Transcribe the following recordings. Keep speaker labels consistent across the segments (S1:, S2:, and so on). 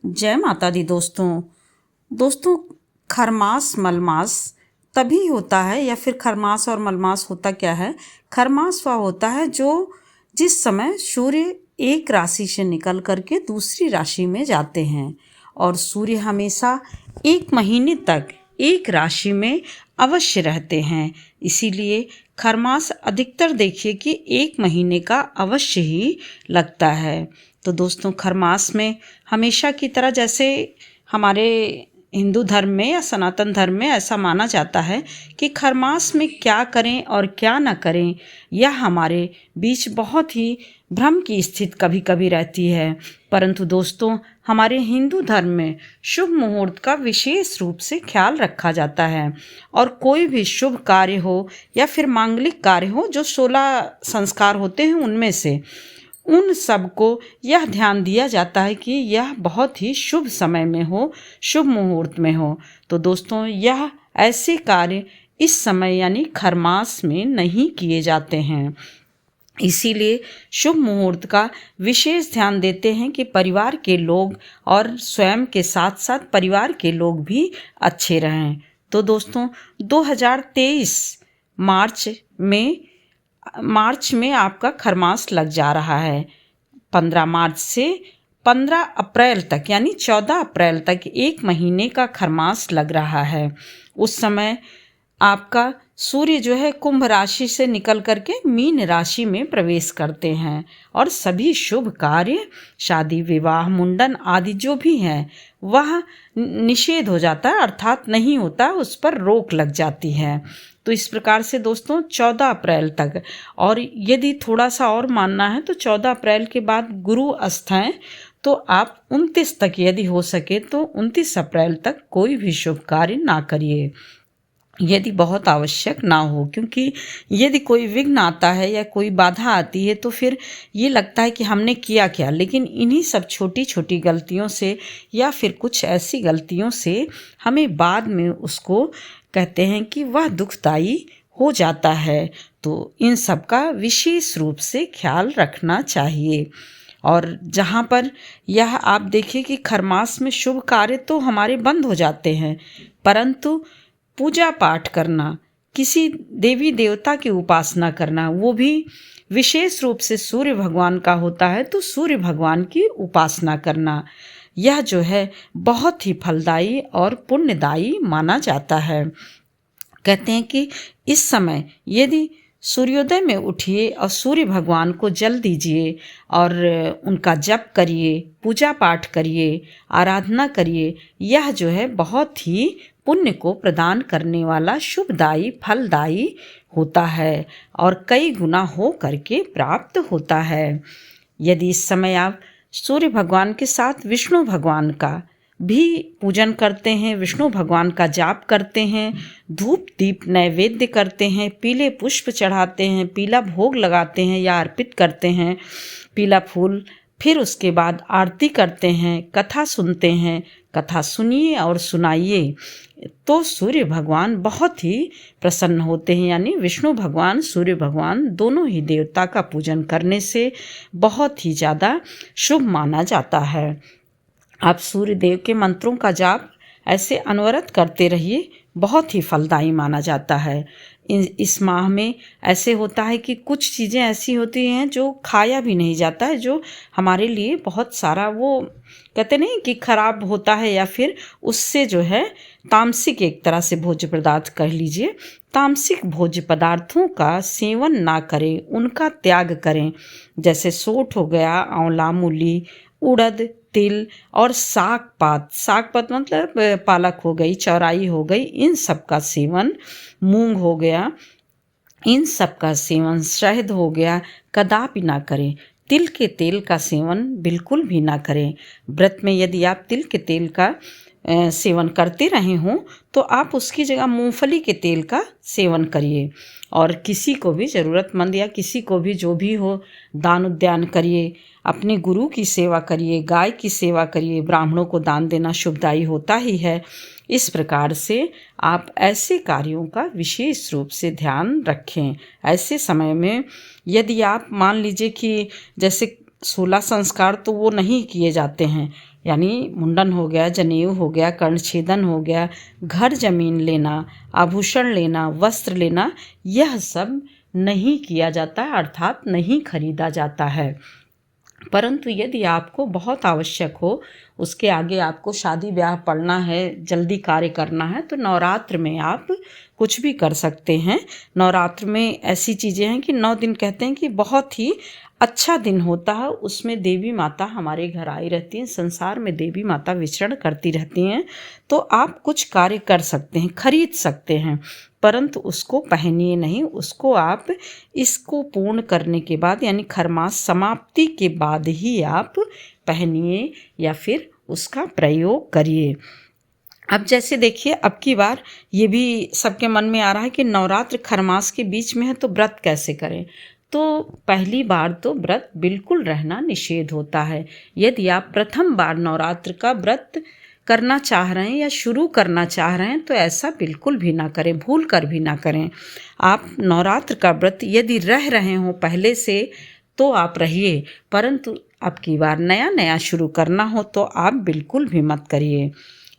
S1: जय माता दी दोस्तों। खरमास मलमास तभी होता है, या फिर खरमास और मलमास होता क्या है? खरमास वह होता है जो जिस समय सूर्य एक राशि से निकल करके दूसरी राशि में जाते हैं, और सूर्य हमेशा एक महीने तक एक राशि में अवश्य रहते हैं। इसीलिए खरमास अधिकतर देखिए कि एक महीने का अवश्य ही लगता है। तो दोस्तों, खरमास में हमेशा की तरह, जैसे हमारे हिंदू धर्म में या सनातन धर्म में ऐसा माना जाता है कि खरमास में क्या करें और क्या ना करें, यह हमारे बीच बहुत ही भ्रम की स्थिति कभी कभी रहती है। परंतु दोस्तों, हमारे हिंदू धर्म में शुभ मुहूर्त का विशेष रूप से ख्याल रखा जाता है, और कोई भी शुभ कार्य हो या फिर मांगलिक कार्य हो, जो 16 संस्कार होते हैं उनमें से उन सब को यह ध्यान दिया जाता है कि यह बहुत ही शुभ समय में हो, शुभ मुहूर्त में हो। तो दोस्तों, यह ऐसे कार्य इस समय यानी खरमास में नहीं किए जाते हैं। इसीलिए शुभ मुहूर्त का विशेष ध्यान देते हैं कि परिवार के लोग और स्वयं के साथ साथ परिवार के लोग भी अच्छे रहें। तो दोस्तों, 2023 मार्च में आपका खरमास लग जा रहा है। 15 मार्च से 15 अप्रैल तक यानी 14 अप्रैल तक एक महीने का खरमास लग रहा है। उस समय आपका सूर्य जो है कुंभ राशि से निकल करके मीन राशि में प्रवेश करते हैं, और सभी शुभ कार्य, शादी विवाह मुंडन आदि जो भी हैं वह निषेध हो जाता है, अर्थात नहीं होता, उस पर रोक लग जाती है। तो इस प्रकार से दोस्तों 14 अप्रैल तक, और यदि थोड़ा सा और मानना है तो 14 अप्रैल के बाद गुरु अस्त हैं, तो आप 29 तक यदि हो सके तो 29 अप्रैल तक कोई भी शुभ कार्य ना करिए, यदि बहुत आवश्यक ना हो। क्योंकि यदि कोई विघ्न आता है या कोई बाधा आती है तो फिर ये लगता है कि हमने किया क्या, लेकिन इन्हीं सब छोटी छोटी गलतियों से या फिर कुछ ऐसी गलतियों से हमें बाद में उसको कहते हैं कि वह दुखदाई हो जाता है। तो इन सब का विशेष रूप से ख्याल रखना चाहिए। और जहाँ पर यह आप देखिए कि खरमास में शुभ कार्य तो हमारे बंद हो जाते हैं, परंतु पूजा पाठ करना, किसी देवी देवता की उपासना करना, वो भी विशेष रूप से सूर्य भगवान का होता है, तो सूर्य भगवान की उपासना करना, यह जो है बहुत ही फलदायी और पुण्यदायी माना जाता है। कहते हैं कि इस समय यदि सूर्योदय में उठिए और सूर्य भगवान को जल दीजिए और उनका जप करिए, पूजा पाठ करिए, आराधना करिए, यह जो है बहुत ही पुण्य को प्रदान करने वाला शुभदायी फलदायी होता है और कई गुना हो करके प्राप्त होता है। यदि इस समय आप सूर्य भगवान के साथ विष्णु भगवान का भी पूजन करते हैं, विष्णु भगवान का जाप करते हैं, धूप दीप नैवेद्य करते हैं, पीले पुष्प चढ़ाते हैं, पीला भोग लगाते हैं या अर्पित करते हैं पीला फूल, फिर उसके बाद आरती करते हैं, कथा सुनते हैं, कथा सुनिए और सुनाइए, तो सूर्य भगवान बहुत ही प्रसन्न होते हैं। यानी विष्णु भगवान, सूर्य भगवान दोनों ही देवता का पूजन करने से बहुत ही ज़्यादा शुभ माना जाता है। आप सूर्य देव के मंत्रों का जाप ऐसे अनवरत करते रहिए, बहुत ही फलदायी माना जाता है। इस माह में ऐसे होता है कि कुछ चीज़ें ऐसी होती हैं जो खाया भी नहीं जाता है, जो हमारे लिए बहुत सारा, वो कहते नहीं कि खराब होता है, या फिर उससे जो है तामसिक, एक तरह से भोज्य पदार्थ कह लीजिए, तामसिक भोज्य पदार्थों का सेवन ना करें, उनका त्याग करें। जैसे सोंठ हो गया, आंवला, मूली, उड़द, तिल और साग पात मतलब पालक हो गई, चौराई हो गई, इन सब का सेवन, मूंग हो गया, इन सब का सेवन, शहद हो गया, कदापि ना करें। तिल के तेल का सेवन बिल्कुल भी ना करें। व्रत में यदि आप तिल के तेल का सेवन करते रहे हों तो आप उसकी जगह मूंगफली के तेल का सेवन करिए, और किसी को भी ज़रूरतमंद या किसी को भी जो भी हो दान उद्यान करिए, अपने गुरु की सेवा करिए, गाय की सेवा करिए, ब्राह्मणों को दान देना शुभदायी होता ही है। इस प्रकार से आप ऐसे कार्यों का विशेष रूप से ध्यान रखें। ऐसे समय में यदि आप मान लीजिए कि जैसे 16 संस्कार तो वो नहीं किए जाते हैं, यानी मुंडन हो गया, जनेऊ हो गया, कर्णछेदन हो गया, घर जमीन लेना, आभूषण लेना, वस्त्र लेना, यह सब नहीं किया जाता है, अर्थात नहीं खरीदा जाता है। परंतु यदि आपको बहुत आवश्यक हो, उसके आगे आपको शादी ब्याह पड़ना है, जल्दी कार्य करना है, तो नवरात्र में आप कुछ भी कर सकते हैं। नवरात्र में ऐसी चीज़ें हैं कि 9 दिन कहते हैं कि बहुत ही अच्छा दिन होता है। उसमें देवी माता हमारे घर आई रहती हैं, संसार में देवी माता विचरण करती रहती हैं, तो आप कुछ कार्य कर सकते हैं, खरीद सकते हैं, परंतु उसको पहनिए नहीं। उसको आप इसको पूर्ण करने के बाद, यानी खरमास समाप्ति के बाद ही आप पहनिए या फिर उसका प्रयोग करिए। अब जैसे देखिए, अब की बार ये भी सबके मन में आ रहा है कि नवरात्र खरमास के बीच में है तो व्रत कैसे करें। तो पहली बार तो व्रत बिल्कुल रहना निषेध होता है। यदि आप प्रथम बार नवरात्र का व्रत करना चाह रहे हैं या शुरू करना चाह रहे हैं तो ऐसा बिल्कुल भी ना करें, भूल कर भी ना करें। आप नवरात्र का व्रत यदि रह रहे हों पहले से तो आप रहिए, परंतु अब की बार नया नया शुरू करना हो तो आप बिल्कुल भी मत करिए।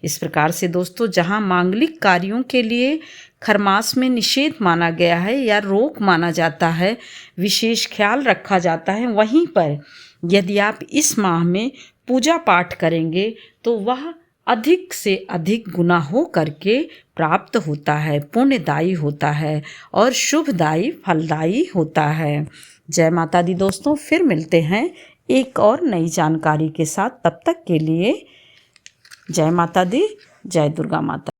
S1: इस प्रकार से दोस्तों, जहाँ मांगलिक कार्यों के लिए खरमास में निषेध माना गया है या रोक माना जाता है, विशेष ख्याल रखा जाता है, वहीं पर यदि आप इस माह में पूजा पाठ करेंगे तो वह अधिक से अधिक गुना हो करके प्राप्त होता है, पुण्यदायी होता है और शुभदायी फलदायी होता है। जय माता दी दोस्तों, फिर मिलते हैं एक और नई जानकारी के साथ। तब तक के लिए जय माता दी, जय दुर्गा माता।